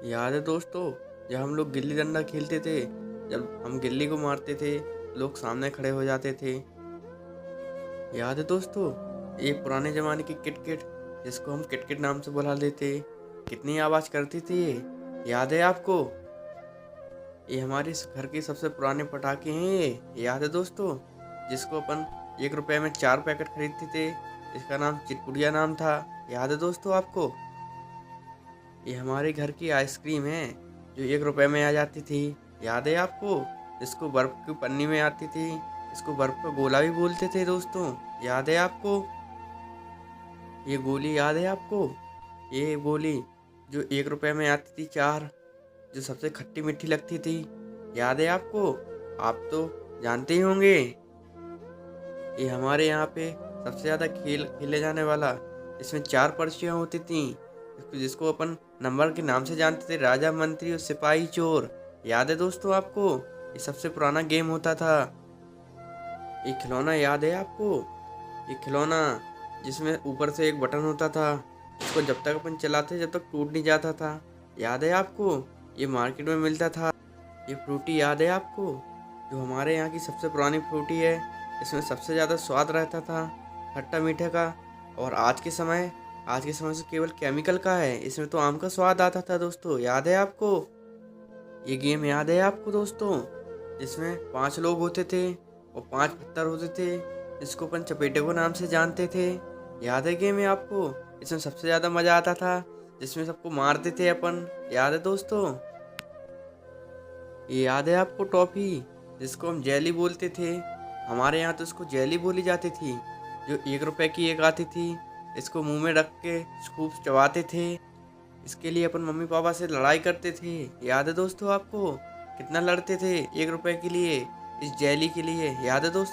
याद है दोस्तों, जब हम लोग गिल्ली डंडा खेलते थे, जब हम गिल्ली को मारते थे, लोग सामने खड़े हो जाते थे। याद है दोस्तों, एक पुराने ज़माने की किटकिट, जिसको हम किटकिट नाम से बुला लेते, कितनी आवाज़ करती थी ये, याद है आपको? ये हमारे इस घर के सबसे पुराने पटाखे हैं ये, याद है दोस्तों? जिसको अपन 1 रुपए में 4 पैकेट खरीदते थे, इसका नाम चिटपुड़िया नाम था, याद है दोस्तों आपको? ये हमारे घर की आइसक्रीम है, जो 1 रुपए में आ जाती थी, याद है आपको? इसको बर्फ की पन्नी में आती थी, इसको बर्फ का गोला भी बोलते थे दोस्तों, याद है आपको? ये गोली याद है आपको? ये गोली जो 1 रुपए में आती थी 4, जो सबसे खट्टी मीठी लगती थी, याद है आपको? आप तो जानते ही होंगे। ये हमारे यहाँ पे सबसे ज़्यादा खेल खेले जाने वाला, इसमें 4 पर्चियाँ होती थीं, जिसको अपन नंबर के नाम से जानते थे, राजा मंत्री और सिपाही चोर, याद है दोस्तों आपको? ये सबसे पुराना गेम होता था। ये खिलौना याद है आपको? ये खिलौना जिसमें ऊपर से एक बटन होता था, इसको जब तक अपन चलाते जब तक टूट नहीं जाता था, याद है आपको? ये मार्केट में मिलता था। ये फ्रूटी याद है आपको? जो हमारे यहाँ की सबसे पुरानी फ्रूटी है, इसमें सबसे ज़्यादा स्वाद रहता था खट्टा मीठे का। और आज के समय से केवल केमिकल का है, इसमें तो आम का स्वाद आता था दोस्तों, याद है आपको? ये गेम याद है आपको दोस्तों, जिसमें 5 लोग होते थे और 5 पत्थर होते थे, जिसको अपन चपेटे को नाम से जानते थे, याद है गेम ये आपको? इसमें सबसे ज़्यादा मज़ा आता था, जिसमें सबको मारते थे अपन, याद है दोस्तों? ये याद है आपको टॉफ़ी, जिसको हम जेली बोलते थे? हमारे यहाँ तो इसको जेली बोली जाती थी, जो 1 रुपए की एक आती थी, इसको मुंह में रख के खूब चबाते थे। इसके लिए अपन मम्मी पापा से लड़ाई करते थे, याद है दोस्तों आपको? कितना लड़ते थे 1 रुपए के लिए, इस जेली के लिए, याद है दोस्तों?